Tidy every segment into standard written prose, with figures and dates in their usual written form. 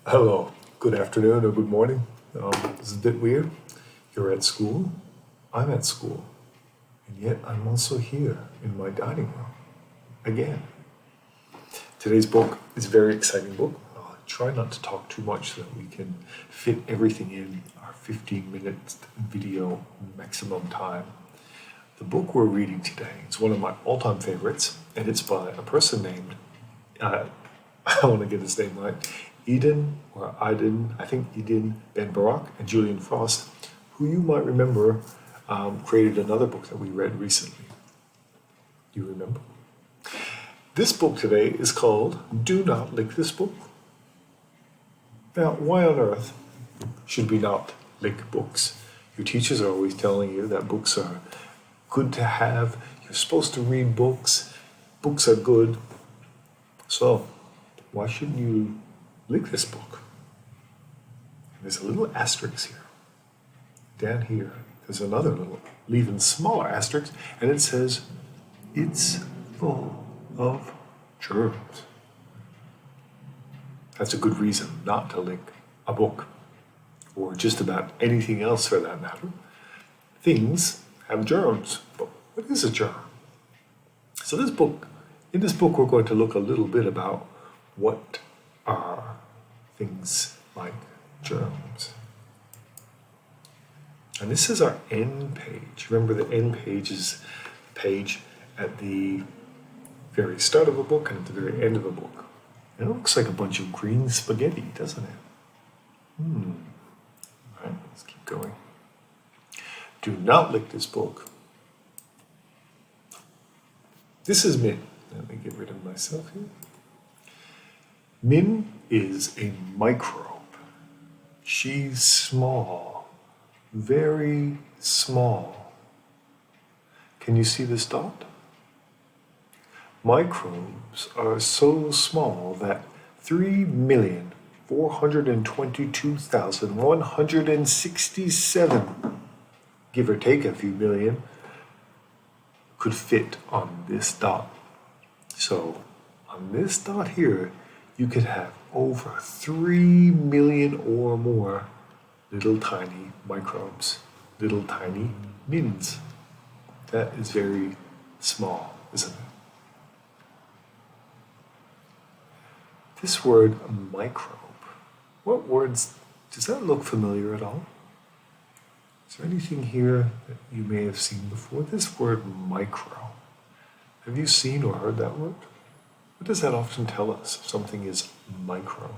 Hello, good afternoon or good morning. This is a bit weird. You're at school, I'm at school, and yet I'm also here in my dining room again. Today's book is a very exciting book. I'll try not to talk too much so that we can fit everything in our 15-minute video maximum time. The book we're reading today is one of my all-time favorites, and it's by a person named uh, I want to get his name right, I think Eden Ben Barak and Julian Frost, who you might remember created another book that we read recently. You remember? This book today is called Do Not Lick This Book. Now, why on earth should we not lick books? Your teachers are always telling you that books are good to have. You're supposed to read books. Books are good. So, why shouldn't you lick this book? There's a little asterisk here. Down here, there's another little, even smaller asterisk, and it says, it's full of germs. That's a good reason not to lick a book, or just about anything else for that matter. Things have germs, but what is a germ? So in this book, we're going to look a little bit about what are things like germs. And this is our end page. Remember, the end page is the page at the very start of a book and at the very end of a book. And it looks like a bunch of green spaghetti, doesn't it? All right, let's keep going. Do not lick this book. This is Min. Let me get rid of myself here. Min is a microbe. She's small, very small. Can you see this dot? Microbes are so small that 3,422,167, give or take a few million, could fit on this dot. So on this dot here, you could have over 3 million or more little tiny microbes, little tiny mins. That is very small, isn't it? This word microbe, what words, does that look familiar at all? Is there anything here that you may have seen before? This word micro, have you seen or heard that word? What does that often tell us if something is micro?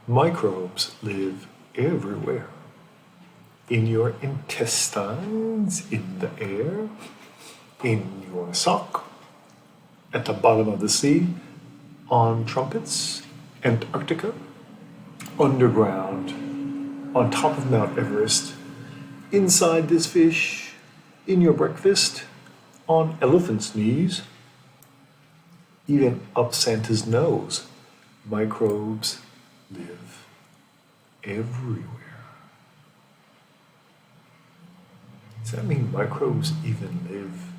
Microbes live everywhere. In your intestines, in the air, in your sock, at the bottom of the sea, on trumpets, Antarctica, underground, on top of Mount Everest, inside this fish, in your breakfast, on elephant's knees, even up Santa's nose. Microbes live everywhere. Does that mean microbes even live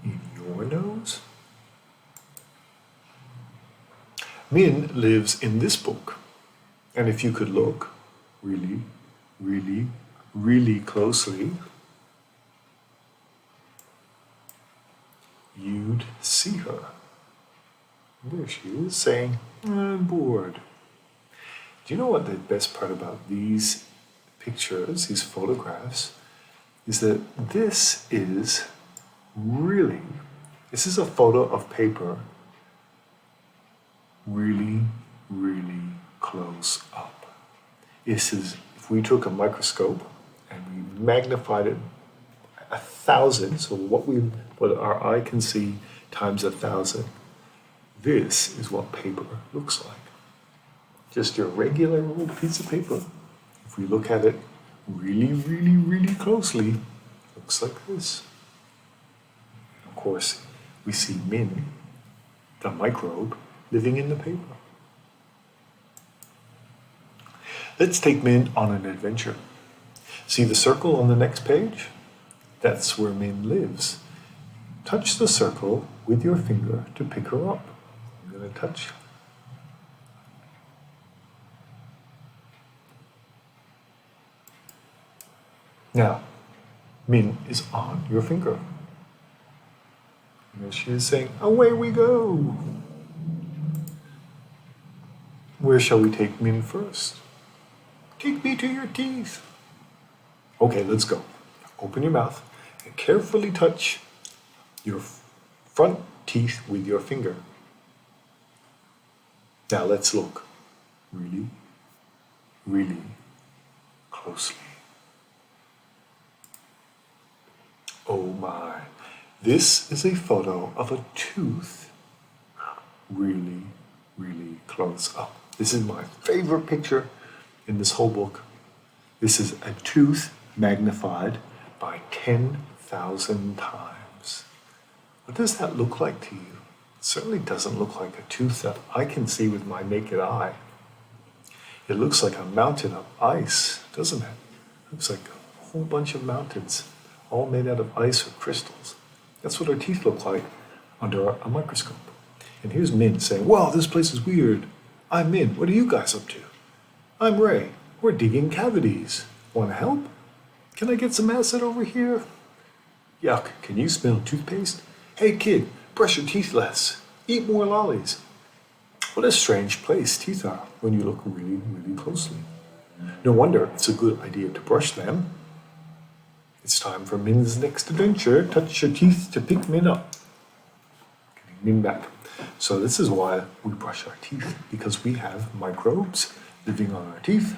in your nose? Min lives in this book, and if you could look really, really, really closely, you'd see her. There she is saying, I'm bored. Do you know what the best part about these pictures, these photographs, is that this is a photo of paper really, really close up. This is, if we took a microscope and we magnified it 1,000, so what our eye can see times 1,000, this is what paper looks like. Just your regular old piece of paper. If we look at it really, really, really closely, it looks like this. Of course, we see Min, the microbe, living in the paper. Let's take Min on an adventure. See the circle on the next page? That's where Min lives. touch the circle with your finger to pick her up. You're going to touch. Now, Min is on your finger. And she is saying, away we go. Where shall we take Min first? Take me to your teeth. Okay, let's go. Open your mouth and carefully touch your front teeth with your finger. Now let's look really, really closely. Oh my, this is a photo of a tooth really, really close up. This is my favorite picture in this whole book. This is a tooth magnified by 10,000 times. What does that look like to you? It certainly doesn't look like a tooth that I can see with my naked eye. It looks like a mountain of ice, doesn't it? It looks like a whole bunch of mountains, all made out of ice or crystals. That's what our teeth look like under a microscope. And here's Min saying, wow, this place is weird. I'm Min. What are you guys up to? I'm Ray. We're digging cavities. Want to help? Can I get some acid over here? Yuck, can you smell toothpaste? Hey kid, brush your teeth less. Eat more lollies. What a strange place teeth are when you look really, really closely. No wonder it's a good idea to brush them. It's time for Min's next adventure. Touch your teeth to pick Min up. Getting Min back. So this is why we brush our teeth, because we have microbes living on our teeth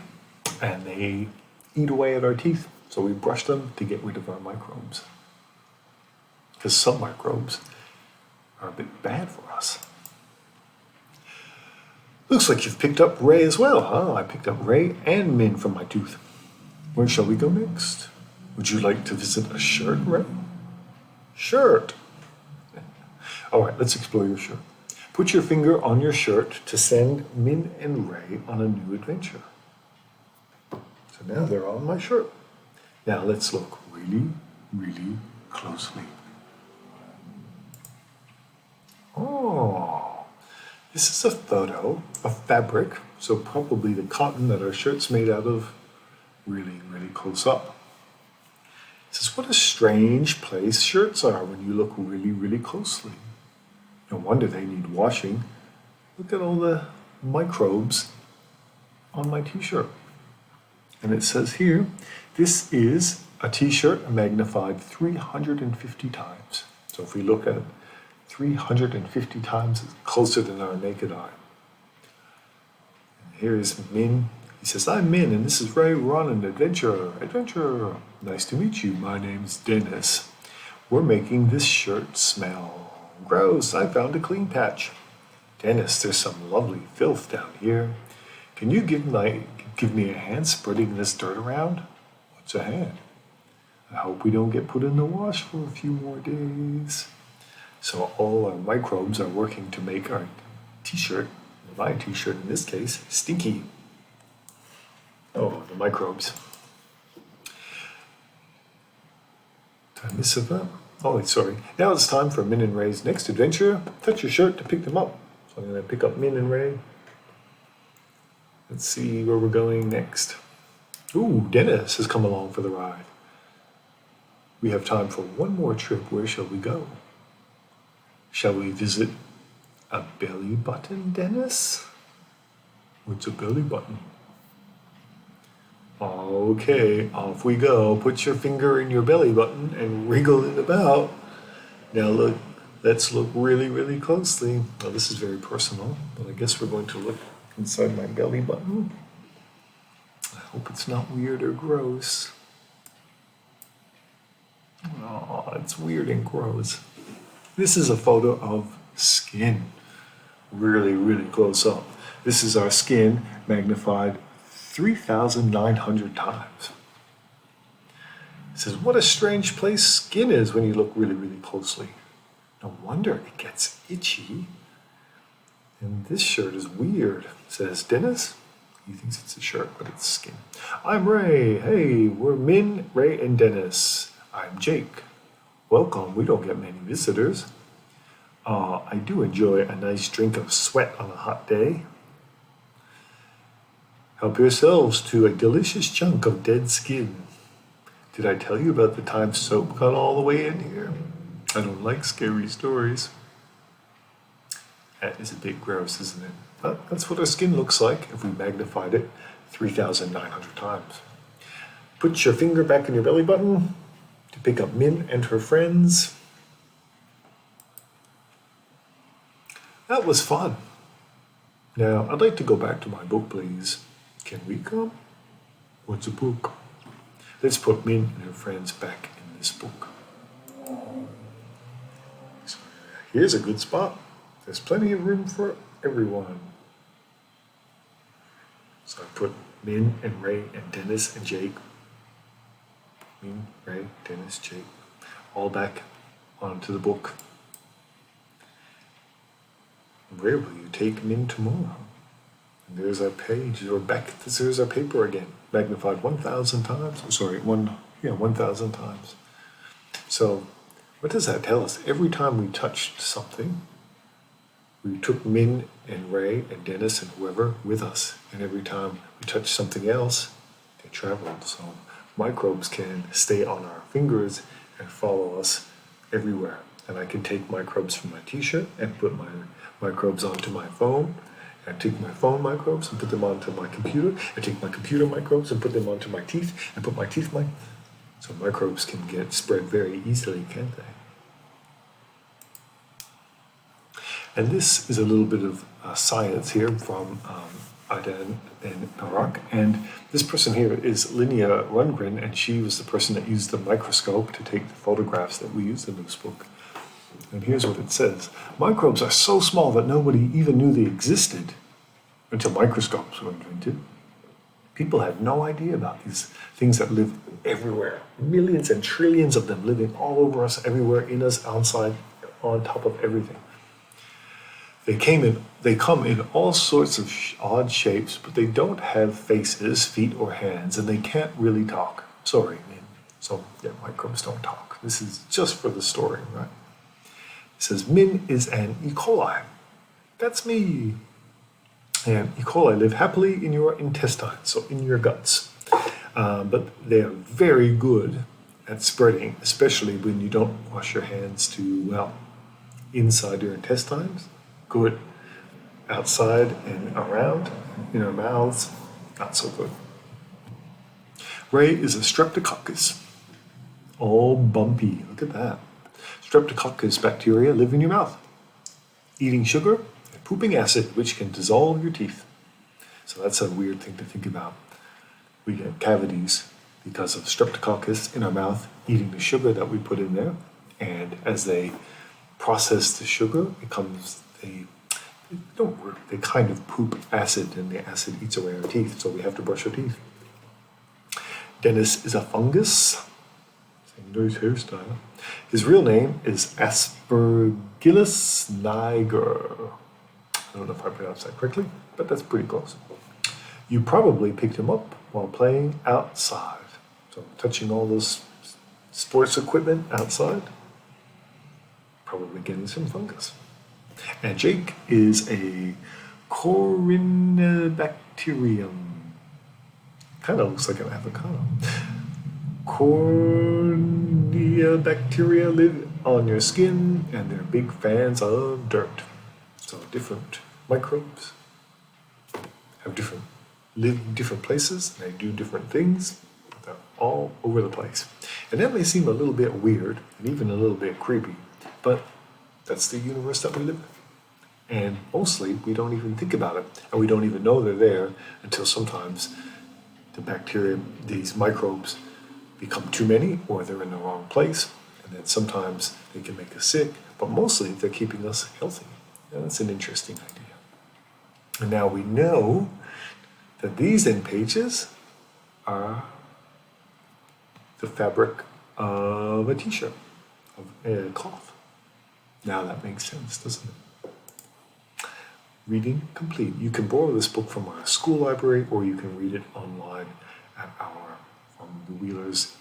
and they eat away at our teeth. So we brush them to get rid of our microbes. Because some microbes are a bit bad for us. Looks like you've picked up Ray as well, huh? I picked up Ray and Min from my tooth. Where shall we go next? Would you like to visit a shirt, Ray? Shirt. All right, let's explore your shirt. Put your finger on your shirt to send Min and Ray on a new adventure. So now they're on my shirt. Now let's look really, really closely. Oh, this is a photo of fabric, so probably the cotton that our shirt's made out of, really, really close up. It says, what a strange place shirts are when you look really, really closely. No wonder they need washing. Look at all the microbes on my t-shirt. And it says here, this is a t-shirt magnified 350 times. So if we look at it, 350 times closer than our naked eye. And here is Min. He says, I'm Min, and this is Ray. We're on an adventure. Adventure. Nice to meet you. My name's Dennis. We're making this shirt smell gross. I found a clean patch. Dennis, there's some lovely filth down here. Can you give me a hand spreading this dirt around? What's a hand? I hope we don't get put in the wash for a few more days. So all our microbes are working to make our t-shirt, my t-shirt in this case, stinky. Oh, the microbes. Did I miss a Oh, sorry. Now it's time for Min and Ray's next adventure. Touch your shirt to pick them up. So I'm going to pick up Min and Ray. Let's see where we're going next. Ooh, Dennis has come along for the ride. We have time for one more trip. Where shall we go? Shall we visit a belly button, Dennis? What's a belly button? Okay, off we go. Put your finger in your belly button and wriggle it about. Now look, let's look really, really closely. Well, this is very personal, but I guess we're going to look inside my belly button. I hope it's not weird or gross. Oh, it's weird and gross. This is a photo of skin, really, really close up. This is our skin magnified 3,900 times. It says, what a strange place skin is when you look really, really closely. No wonder it gets itchy. And this shirt is weird, says Dennis. He thinks it's a shirt, but it's skin. I'm Ray. Hey, we're Min, Ray, and Dennis. I'm Jake. Welcome, we don't get many visitors. I do enjoy a nice drink of sweat on a hot day. Help yourselves to a delicious chunk of dead skin. Did I tell you about the time soap got all the way in here? I don't like scary stories. That is a bit gross, isn't it? But that's what our skin looks like if we magnified it 3,900 times. Put your finger back in your belly button to pick up Min and her friends. That was fun. Now, I'd like to go back to my book, please. Can we come? What's a book? Let's put Min and her friends back in this book. So here's a good spot. There's plenty of room for everyone. So I put Min and Ray and Dennis and Jake. Min, Ray, Dennis, Jake, all back onto the book. Where will you take Min tomorrow? And there's our page, or back, there's our paper again, magnified 1,000 times. Sorry, 1,000 times. So, what does that tell us? Every time we touched something, we took Min and Ray and Dennis and whoever with us. And every time we touched something else, they traveled. So, microbes can stay on our fingers and follow us everywhere. And I can take microbes from my t-shirt and put my microbes onto my phone, and take my phone microbes and put them onto my computer, and take my computer microbes and put them onto my teeth, and put my teeth so microbes can get spread very easily, can't they? And this is a little bit of science here from Adan and Barak. And this person here is Linnea Rundgren, and she was the person that used the microscope to take the photographs that we used in this book. And here's what it says. Microbes are so small that nobody even knew they existed until microscopes were invented. People had no idea about these things that live everywhere. Millions and trillions of them living all over us, everywhere, in us, outside, on top of everything. They come in all sorts of odd shapes, but they don't have faces, feet, or hands, and they can't really talk. Sorry, so yeah, microbes don't talk. This is just for the story, right? It says, Min is an E. coli. That's me. And E. coli live happily in your intestines, so in your guts. But they are very good at spreading, especially when you don't wash your hands too well. Inside your intestines, good. Outside and around, in our mouths, not so good. Ray is a streptococcus. All bumpy, look at that. Streptococcus bacteria live in your mouth, eating sugar and pooping acid, which can dissolve your teeth. So that's a weird thing to think about. We get cavities because of streptococcus in our mouth, eating the sugar that we put in there. And as they process the sugar, they kind of poop acid, and the acid eats away our teeth, so we have to brush our teeth. Dennis is a fungus. Nice hairstyle. His real name is Aspergillus niger. I don't know if I pronounced that correctly, but that's pretty close. You probably picked him up while playing outside. So touching all this sports equipment outside, probably getting some fungus. And Jake is a Corynebacterium. Kind of looks like an avocado. Corynebacteria live on your skin, and they're big fans of dirt. So different microbes live in different places, and they do different things. They're all over the place. And that may seem a little bit weird, and even a little bit creepy, but that's the universe that we live in. And mostly, we don't even think about it, and we don't even know they're there until sometimes the bacteria, these microbes, become too many, or they're in the wrong place, and then sometimes they can make us sick, but mostly they're keeping us healthy. And that's an interesting idea. And now we know that these end pages are the fabric of a t-shirt, of a cloth. Now that makes sense, doesn't it? Reading complete. You can borrow this book from our school library, or you can read it online at from the Wheelers.